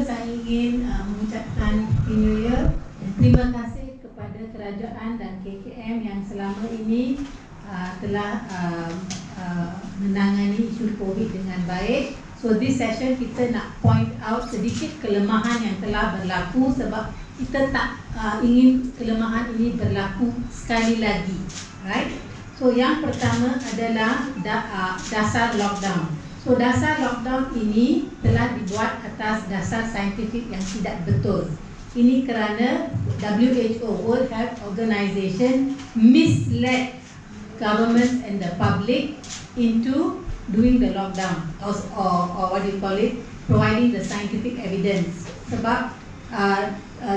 saya ingin mengucapkan Happy New Year. Terima kasih kepada kerajaan dan KKM yang selama ini telah menangani isu COVID dengan baik. So this session kita nak point out sedikit kelemahan yang telah berlaku sebab kita tak ingin kelemahan ini berlaku sekali lagi, right? So yang pertama adalah dasar lockdown. So dasar lockdown ini telah dibuat atas dasar saintifik yang tidak betul. Ini kerana WHO, World Health Organization, misled governments and the public into doing the lockdown or what do you call it, providing the scientific evidence. Sebab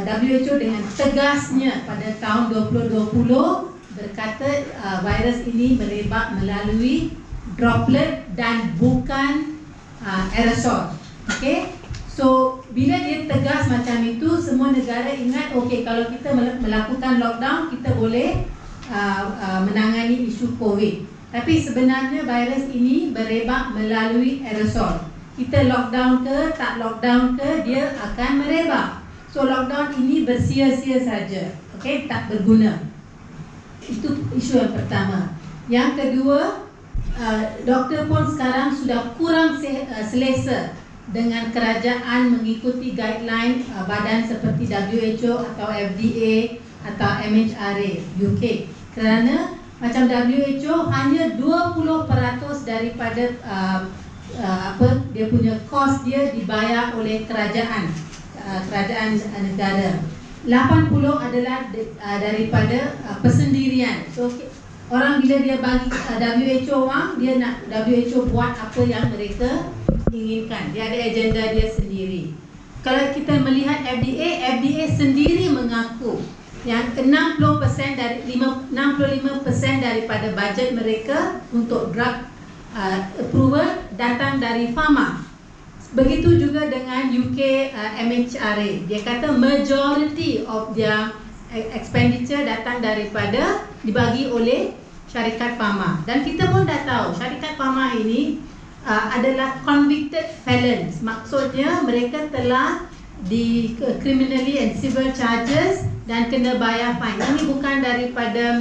WHO dengan tegasnya pada tahun 2020 berkata virus ini merebak melalui droplet dan bukan aerosol. Okay, so bila dia tegas macam itu, semua negara ingat okay, kalau kita melakukan lockdown kita boleh menangani isu COVID. Tapi sebenarnya virus ini berebak melalui aerosol. Kita lockdown ke tak lockdown ke, dia akan merebak. So lockdown ini bersia-sia saja, okay, tak berguna. Itu isu yang pertama. Yang kedua, doktor pun sekarang sudah kurang selesa dengan kerajaan mengikuti guideline badan seperti WHO atau FDA atau MHRA UK. Kerana macam WHO hanya 20% daripada dia punya kos dia dibayar oleh kerajaan negara. 80 adalah daripada persendirian. So orang bila dia bagi WHO wang, dia nak WHO buat apa yang mereka inginkan. Dia ada agenda dia sendiri. Kalau kita melihat FDA sendiri mengaku yang 65% daripada bajet mereka untuk drug approval datang dari pharma. Begitu juga dengan UK MHRA. Dia kata majority of their expenditure datang daripada dibagi oleh syarikat pharma. Dan kita pun dah tahu syarikat pharma ini adalah convicted felons. Maksudnya mereka telah di criminally and civil charges dan kena bayar fine. Ini bukan daripada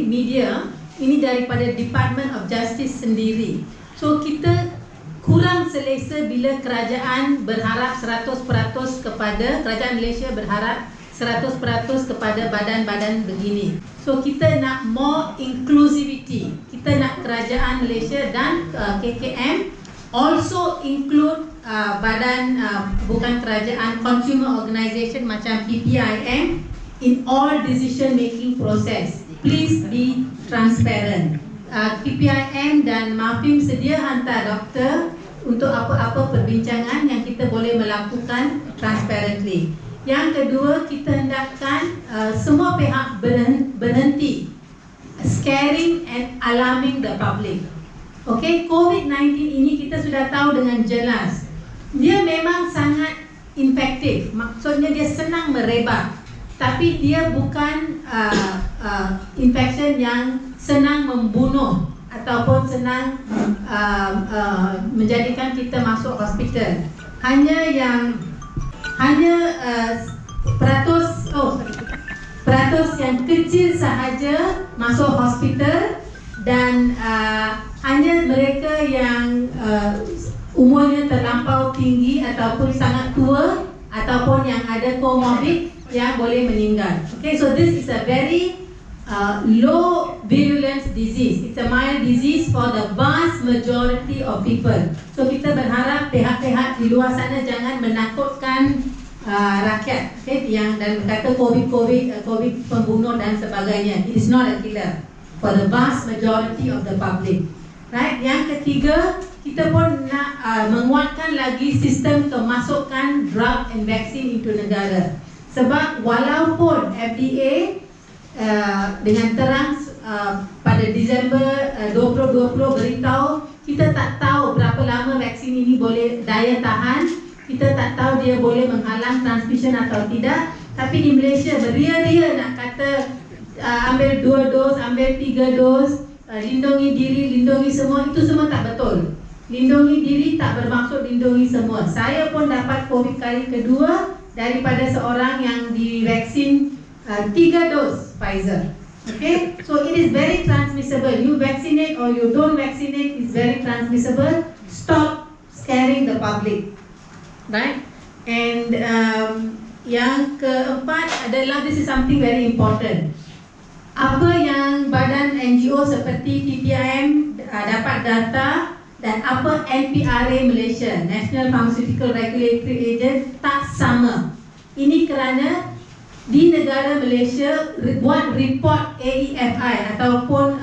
media, ini daripada Department of Justice sendiri. So kita kurang selesa bila kerajaan berharap 100% kepada kerajaan Malaysia berharap 100% kepada badan-badan begini. So kita nak more inclusivity. Kita nak kerajaan Malaysia dan KKM also include badan bukan kerajaan, consumer organisation macam PPIM in all decision making process. Please be transparent. PPIM dan MAFIM sedia hantar doktor untuk apa-apa perbincangan yang kita boleh melakukan transparently. Yang kedua, kita hendakkan semua pihak berhenti scaring and alarming the public. Okay, COVID-19 ini kita sudah tahu dengan jelas. Dia memang sangat infektif. Maksudnya dia senang merebak. Tapi dia bukan infection yang senang membunuh ataupun senang menjadikan kita masuk hospital. Hanya peratus yang kecil sahaja masuk hospital dan hanya mereka yang umurnya terlampau tinggi ataupun sangat tua ataupun yang ada comorbid yang boleh meninggal. Okay, so this is a very low virulence disease. It's a mild disease for the vast majority of people. So kita berharap pihak-pihak di luar sana jangan menakutkan rakyat, okay, yang dan kata COVID pembunuh dan sebagainya. It is not a killer for the vast majority of the public. Right? Yang ketiga, kita pun nak menguatkan lagi sistem kemasukan drug and vaccine into negara. Sebab walaupun FDA dengan terang pada Disember 2020 beritahu kita tak tahu berapa lama vaksin ini boleh daya tahan, kita tak tahu dia boleh menghalang transmission atau tidak. Tapi di Malaysia beria-ria nak kata ambil 2 dos, ambil 3 dos, lindungi diri, lindungi semua, itu semua tak betul. Lindungi diri tak bermaksud lindungi semua. Saya pun dapat COVID kali kedua daripada seorang yang divaksin 3 dos Pfizer. Okay, so it is very transmissible. You vaccinate or you don't vaccinate is very transmissible. Stop scaring the public, right? And yang keempat adalah, this is something very important. Apa yang badan NGO seperti TPIM dapat data dan apa NPRA Malaysia, National Pharmaceutical Regulatory Agent, tak sama. Ini kerana di negara Malaysia buat report AEFI ataupun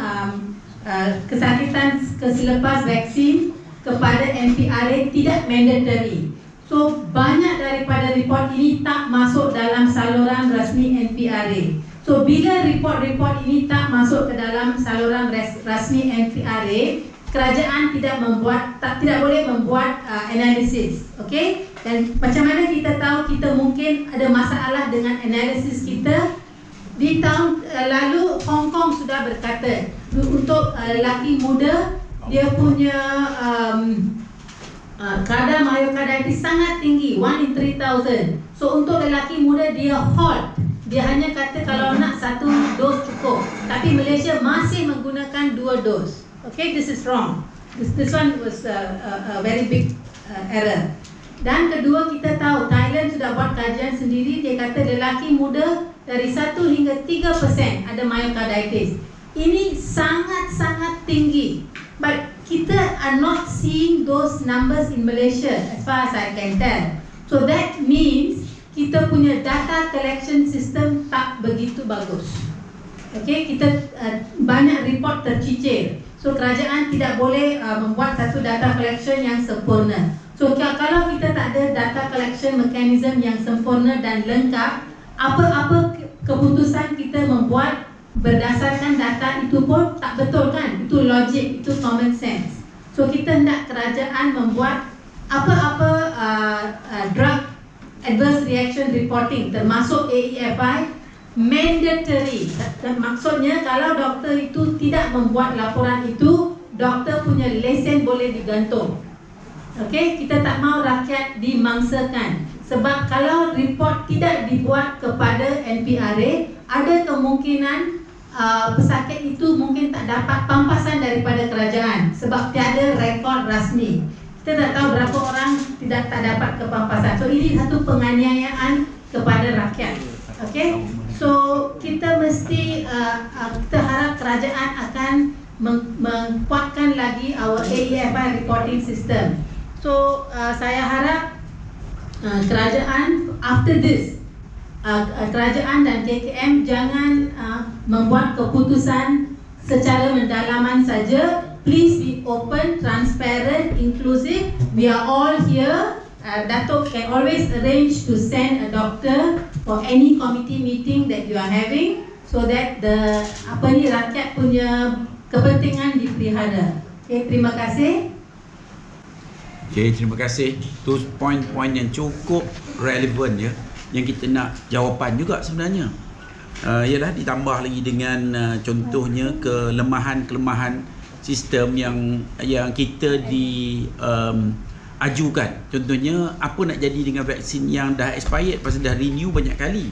kesakitan selepas vaksin kepada NPRA tidak mandatory. So banyak daripada report ini tak masuk dalam saluran rasmi NPRA. So bila report-report ini tak masuk ke dalam saluran rasmi NPRA, kerajaan tidak boleh membuat analisis, okay? Dan macam mana kita tahu kita mungkin ada masalah dengan analisis kita? Di tahun lalu Hong Kong sudah berkata untuk lelaki muda dia punya kadar myocarditis sangat tinggi, 1 in 3,000. So untuk lelaki muda dia halt. Dia hanya kata kalau nak 1 dos cukup. Tapi Malaysia masih menggunakan 2 dos. Okay, this is wrong. This one was a very big error. Dan kedua, kita tahu Thailand sudah buat kajian sendiri. Dia kata lelaki muda dari 1 hingga 3% ada myocarditis. Ini sangat-sangat tinggi. But kita are not seeing those numbers in Malaysia as far as I can tell. So that means kita punya data collection system tak begitu bagus. Okay, kita banyak report tercicir. So kerajaan tidak boleh membuat satu data collection yang sempurna. So kalau kita tak ada data collection mechanism yang sempurna dan lengkap, apa-apa keputusan kita membuat berdasarkan data itu pun tak betul kan? Itu logik, itu common sense. So kita hendak kerajaan membuat apa-apa drug adverse reaction reporting termasuk AEFI mandatory. Maksudnya kalau doktor itu tidak membuat laporan itu, doktor punya lesen boleh digantung. Okey, kita tak mahu rakyat dimangsakan. Sebab kalau report tidak dibuat kepada NPRA, ada kemungkinan pesakit itu mungkin tak dapat pampasan daripada kerajaan sebab tiada rekod rasmi. Kita tak tahu berapa orang tak dapat kepampasan. So ini satu penganiayaan kepada rakyat. Okey, so kita mesti kita harap kerajaan akan menguatkan lagi our AEFI reporting system. So saya harap kerajaan after this kerajaan dan KKM jangan membuat keputusan secara mendalaman saja. Please be open, transparent, inclusive. We are all here. Dato' can always arrange to send a doctor for any committee meeting that you are having, so that the rakyat punya kepentingan dipelihara. Okay, terima kasih. Okay, terima kasih. Itu poin-poin yang cukup relevan ya, yang kita nak jawapan juga sebenarnya. Ialah ditambah lagi dengan contohnya kelemahan-kelemahan sistem yang kita ajukan. Contohnya apa nak jadi dengan vaksin yang dah expired pasal dah renew banyak kali.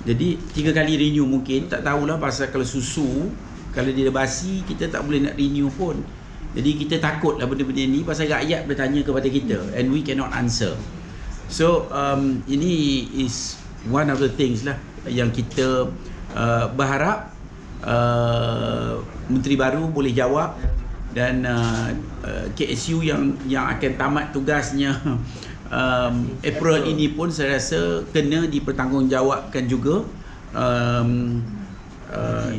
Jadi 3 kali renew mungkin, tak tahulah pasal kalau susu, kalau dia dah basi kita tak boleh nak renew pun. Jadi kita takutlah benda-benda ni pasal rakyat bertanya kepada kita and we cannot answer. So ini is one of the things lah yang kita berharap Menteri baru boleh jawab, dan KSU yang akan tamat tugasnya April ini pun saya rasa kena dipertanggungjawabkan juga.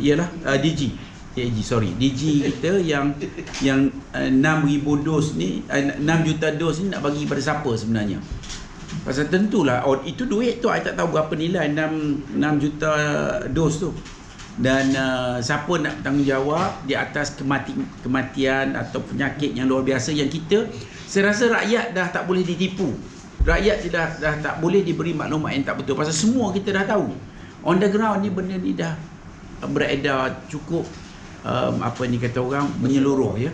Ialah DG kita yang 6,000 dos ni, 6 juta dos ni nak bagi pada siapa sebenarnya? Pasal tentulah itu duit tu I tak tahu berapa nilai 6 juta dos tu. Dan siapa nak bertanggungjawab di atas kematian atau penyakit yang luar biasa yang saya rasa rakyat dah tak boleh ditipu. Rakyat dah tak boleh diberi maklumat yang tak betul pasal semua kita dah tahu. On the ground ni benda ni dah beredar cukup kata orang menyeluruh ya.